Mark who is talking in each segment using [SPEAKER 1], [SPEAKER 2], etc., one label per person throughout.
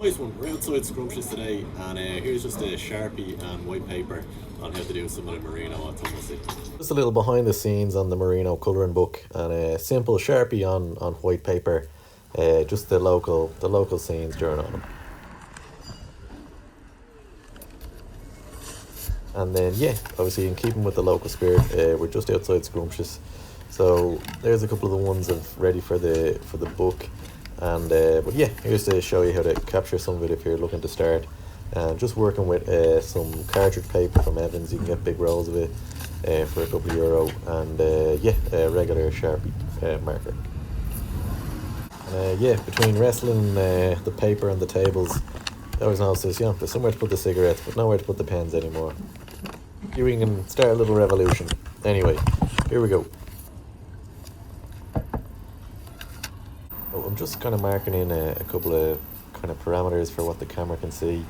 [SPEAKER 1] Nice one. We're outside Scrumptious today, and here's just a Sharpie and white paper on how to do some of the Marino Adult. Just a little behind the scenes on the Marino Colouring Book, and a simple Sharpie on white paper, just the local scenes during autumn. And then yeah, obviously in keeping with the local spirit, we're just outside Scrumptious, so there's a couple of the ones ready for the book. And but yeah, here's to show you how to capture some of it if you're looking to start. Just working with some cartridge paper from Evans. You can get big rolls of it for a couple of euro, and yeah, a regular Sharpie marker. Yeah, between wrestling the paper and the tables, I always notice there's somewhere to put the cigarettes, but nowhere to put the pens anymore. You can start a little revolution. Anyway, here we go. I'm just kind of marking in a couple of kind of parameters for what the camera can see,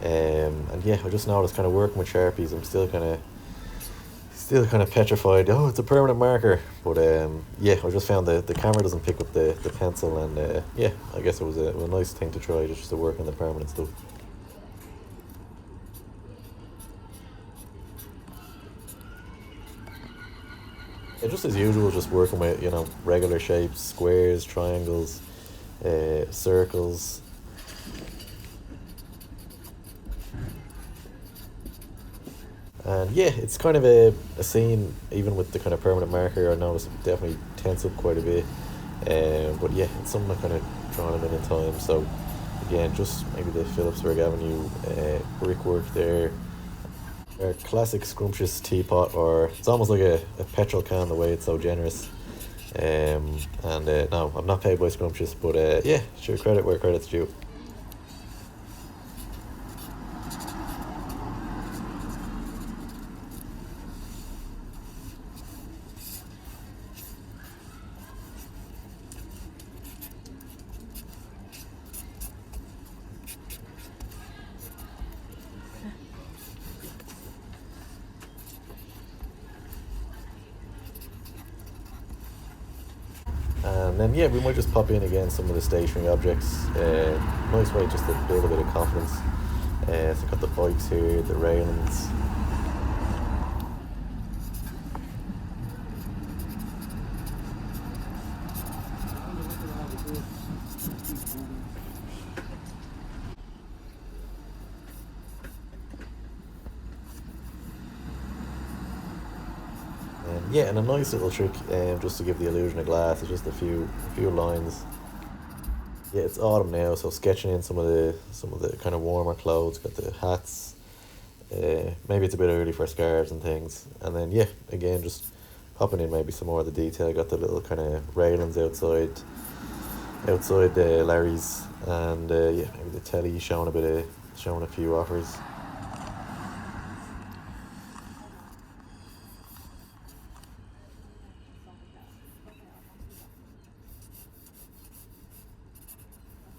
[SPEAKER 1] and yeah, I just noticed kind of working with Sharpies, I'm still kind of petrified. Oh, it's a permanent marker, but yeah, I just found the camera doesn't pick up the pencil, and yeah, I guess it was a nice thing to try just to work on the permanent stuff. Yeah, just as usual, just working with regular shapes, squares, triangles, circles. And yeah, it's kind of a scene, even with the kind of permanent marker. I noticed it definitely tense up quite a bit. But yeah, it's something I kind of drawn a million times. So again, just maybe the Phillipsburg Avenue brickwork there. A classic scrumptious teapot, or it's almost like a petrol can the way it's so generous. And no, I'm not paid by Scrumptious, but yeah, sure, credit where credit's due. And then yeah, we might just pop in again some of the stationary objects. Nice way just to build a bit of confidence. So I've got the bikes here, the railings. Yeah, and a nice little trick, just to give the illusion of glass, is just a few lines. Yeah, it's autumn now, so sketching in some of the kind of warmer clothes. Got the hats. Maybe it's a bit early for scarves and things. And then yeah, again just popping in maybe some more of the detail. Got the little kind of railings outside the Larry's, and yeah, maybe the telly showing a few offers.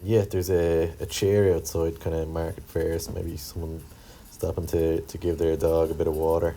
[SPEAKER 1] Yeah, there's a chair outside kind of market fair, so maybe someone stopping to give their dog a bit of water.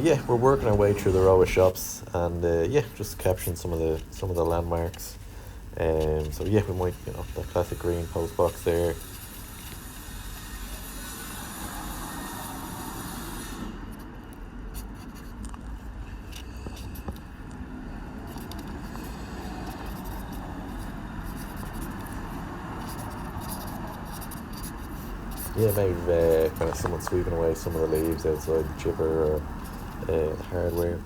[SPEAKER 1] Yeah, we're working our way through the row of shops, and yeah, just capturing some of the landmarks. So yeah, we might, that classic green post box there. Yeah, maybe kind of someone sweeping away some of the leaves outside the chipper, or the hardware.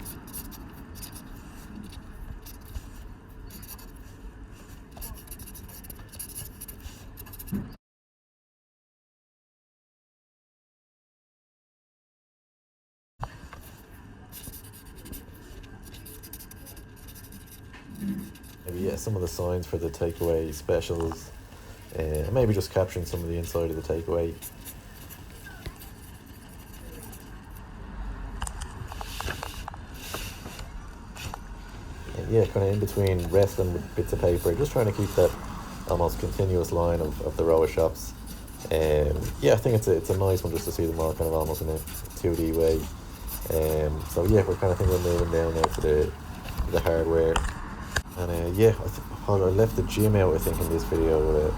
[SPEAKER 1] yeah, some of the signs for the takeaway specials, maybe just capturing some of the inside of the takeaway. And yeah, kind of in between wrestling with bits of paper, just trying to keep that almost continuous line of the row of shops. Yeah, I think it's a nice one just to see them all kind of almost in a 2D way. So yeah, we're kind of thinking of moving down now to the hardware. And yeah, I left the gym out, I think, in this video.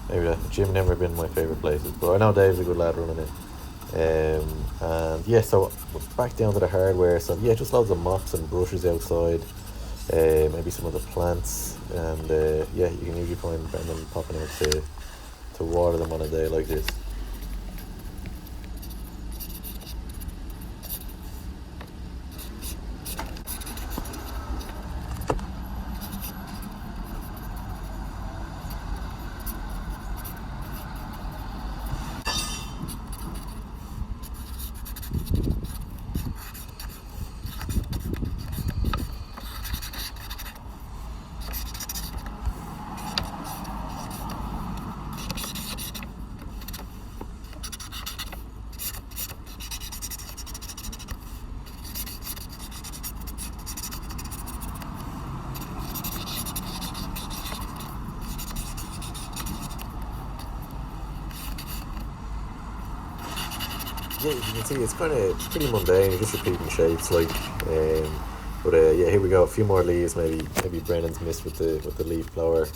[SPEAKER 1] Maybe the gym never been my favourite places, but I know Dave's a good lad running it. And yeah, so we're back down to the hardware. So yeah, just loads of mops and brushes outside. Maybe some of the plants, and yeah, you can usually find Brendan popping out to water them on a day like this. Yeah, you can see it's kind of pretty mundane, you're just repeating shapes, like, but yeah, here we go, a few more leaves. Maybe Brennan's missed with the leaf blower.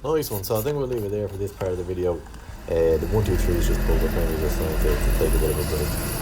[SPEAKER 1] Nice one. So I think we'll leave it there for this part of the video. The 1, 2, 3 is just pulled up, maybe just trying to take a bit of a break.